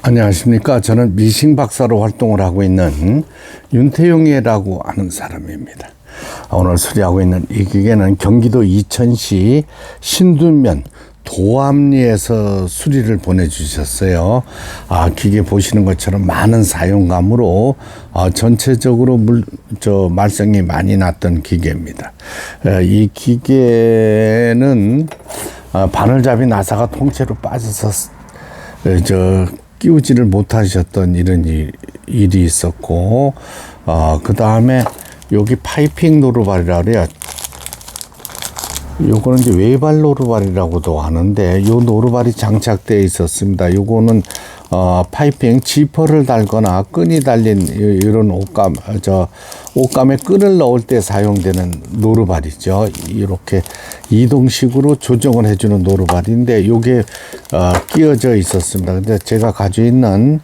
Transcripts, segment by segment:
안녕하십니까. 저는 미싱 박사로 활동을 하고 있는 윤태용이라고 하는 사람입니다. 오늘 수리하고 있는 이 기계는 경기도 이천시 신둔면 도암리에서 수리를 보내주셨어요. 기계 보시는 것처럼 많은 사용감으로 전체적으로 말썽이 많이 났던 기계입니다. 이 기계는 바늘잡이 나사가 통째로 빠져서 끼우지를 못하셨던 이런 일이 있었고, 그 다음에 여기 파이핑 노루발이라 그래요. 요거는 이제 외발 노루발이라고도 하는데, 요 노루발이 장착되어 있었습니다. 요거는 파이핑 지퍼를 달거나 끈이 달린 이런 옷감에 끈을 넣을 때 사용되는 노루발이죠. 이렇게 이동식으로 조정을 해주는 노루발인데 요게 끼어져 있었습니다. 근데 제가 가지고 있는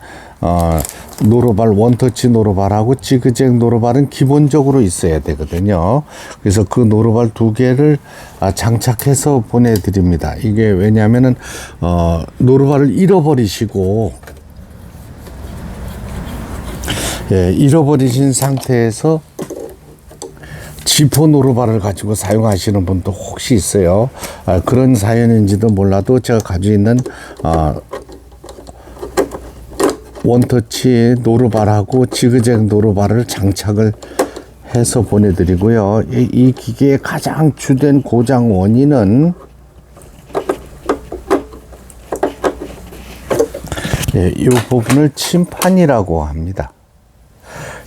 노루발, 원터치 노루발하고 지그잭 노루발은 기본적으로 있어야 되거든요. 그래서 그 노루발 두 개를 장착해서 보내드립니다. 이게 왜냐하면은 노루발을 잃어버리시고, 잃어버리신 상태에서 지퍼 노루발을 가지고 사용하시는 분도 혹시 있어요. 그런 사연인지도 몰라도 제가 가지고 있는 원터치 노루발하고 지그잭 노루발을 장착을 해서 보내드리고요. 이 기계의 가장 주된 고장 원인은 이 부분을 침판이라고 합니다.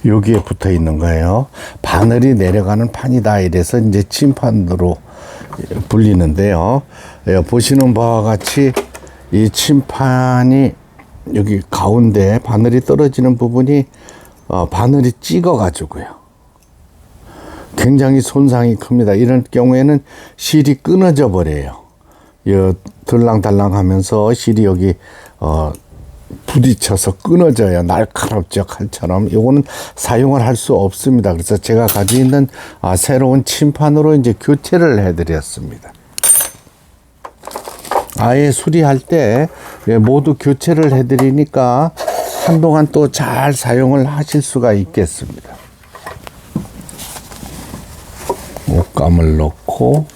여기에 붙어 있는 거예요. 바늘이 내려가는 판이다 이래서 이제 침판으로 불리는데요. 보시는 바와 같이 이 침판이 여기 가운데 바늘이 떨어지는 부분이 바늘이 찍어 가지고요. 굉장히 손상이 큽니다. 이런 경우에는 실이 끊어져 버려요. 들랑달랑 하면서 실이 여기 부딪혀서 끊어져요. 날카롭죠, 칼처럼. 요거는 사용을 할 수 없습니다. 그래서 제가 가지고 있는 새로운 침판으로 이제 교체를 해드렸습니다. 아예 수리할 때 모두 교체를 해드리니까 한동안 또 잘 사용을 하실 수가 있겠습니다. 옷감을 넣고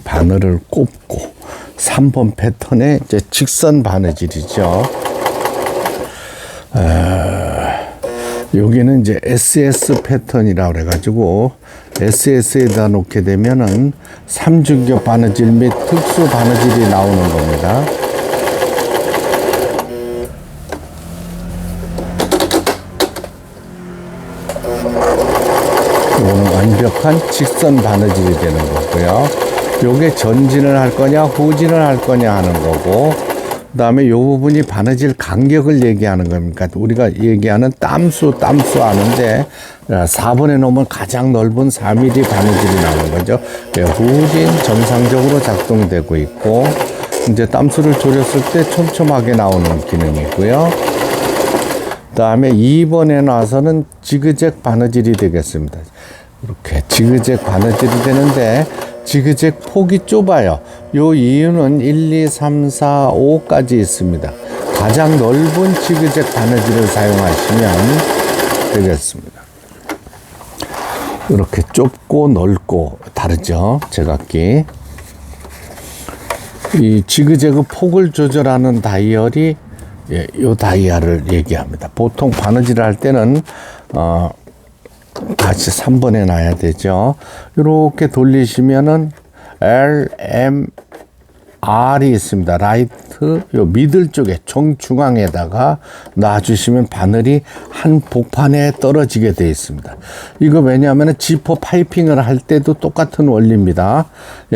바늘을 꼽고 3번 패턴의 이제 직선 바느질이죠. 여기는 이제 SS 패턴이라고 그래가지고 SS에다 놓게 되면은 삼중겹 바느질 및 특수 바느질이 나오는 겁니다. 이거는 완벽한 직선 바느질이 되는 거고요. 요게 전진을 할 거냐 후진을 할 거냐 하는 거고, 그 다음에 이 부분이 바느질 간격을 얘기하는 겁니까? 우리가 얘기하는 땀수 하는데 4번에 놓으면 가장 넓은 4mm 바느질이 나오는 거죠. 후진 정상적으로 작동되고 있고, 이제 땀수를 줄였을 때 촘촘하게 나오는 기능이고요. 그 다음에 2번에 나와서는 지그잭 바느질이 되겠습니다. 이렇게 지그잭 바느질이 되는데 지그잭 폭이 좁아요. 요 이유는 1, 2, 3, 4, 5까지 있습니다. 가장 넓은 지그잭 바느질을 사용하시면 되겠습니다. 이렇게 좁고 넓고 다르죠, 제각기. 이 지그재그 폭을 조절하는 다이얼이 요 다이얼을 얘기합니다. 보통 바느질을 할 때는 같이 3번에 놔야 되죠. 이렇게 돌리시면은 L, M, R이 있습니다. 라이트, 요 미들 쪽에 정중앙에다가 놔주시면 바늘이 한 복판에 떨어지게 되어 있습니다. 이거 왜냐하면 지퍼 파이핑을 할 때도 똑같은 원리입니다.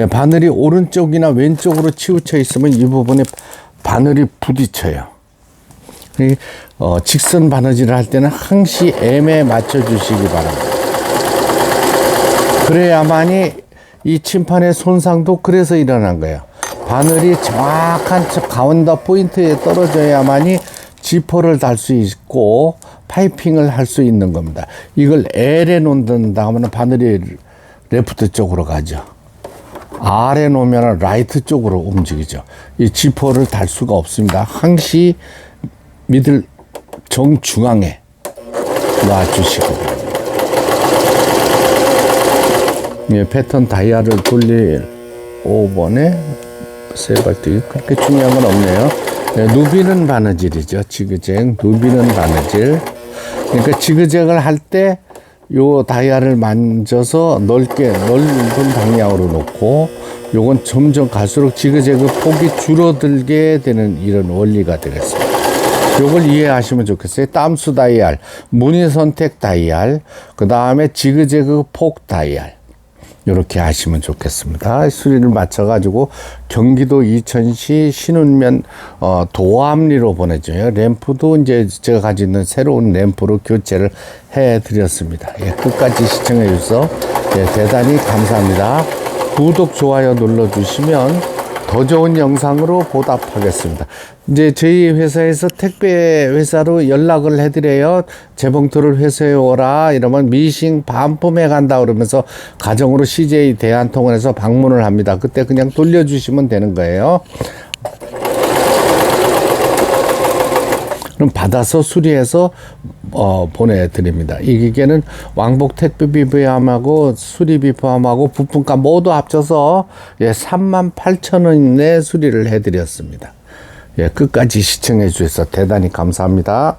바늘이 오른쪽이나 왼쪽으로 치우쳐 있으면 이 부분에 바늘이 부딪혀요. 직선 바느질을 할 때는 항시 M에 맞춰 주시기 바랍니다. 그래야만이 이 침판의 손상도 그래서 일어난 거예요. 바늘이 정확한 가운데 포인트에 떨어져야만이 지퍼를 달 수 있고 파이핑을 할 수 있는 겁니다. 이걸 L에 놓는다 하면 바늘이 레프트 쪽으로 가죠. R에 놓으면 라이트 쪽으로 움직이죠. 이 지퍼를 달 수가 없습니다. 항시 미들 정중앙에 놔주시고, 예, 패턴 다이아를 돌릴 5번에 세 발뜨기 그렇게 중요한 건 없네요. 예, 누비는 바느질이죠. 지그재그 누비는 바느질. 그러니까 지그재그를 할 때 요 다이아를 만져서 넓은 방향으로 놓고, 요건 점점 갈수록 지그재그 폭이 줄어들게 되는 이런 원리가 되겠습니다. 요걸 이해하시면 좋겠어요. 땀수 다이알, 무늬 선택 다이알, 그 다음에 지그재그 폭 다이알. 이렇게 하시면 좋겠습니다. 수리를 맞춰가지고 경기도 이천시 신운면 도암리로 보내줘요. 램프도 이제 제가 가지고 있는 새로운 램프로 교체를 해드렸습니다. 예, 끝까지 시청해 주셔서 예, 대단히 감사합니다. 구독, 좋아요 눌러주시면 더 좋은 영상으로 보답하겠습니다. 이제 저희 회사에서 택배 회사로 연락을 해드려요. 재봉틀을 회수해 오라 이러면 미싱 반품해 간다 그러면서 가정으로 CJ 대한통운에서 방문을 합니다. 그때 그냥 돌려주시면 되는 거예요. 그럼 받아서 수리해서 보내드립니다. 이 기계는 왕복 택배비 포함하고 수리비 포함하고 부품값 모두 합쳐서 38,000원에 수리를 해드렸습니다. 예, 끝까지 시청해 주셔서 대단히 감사합니다.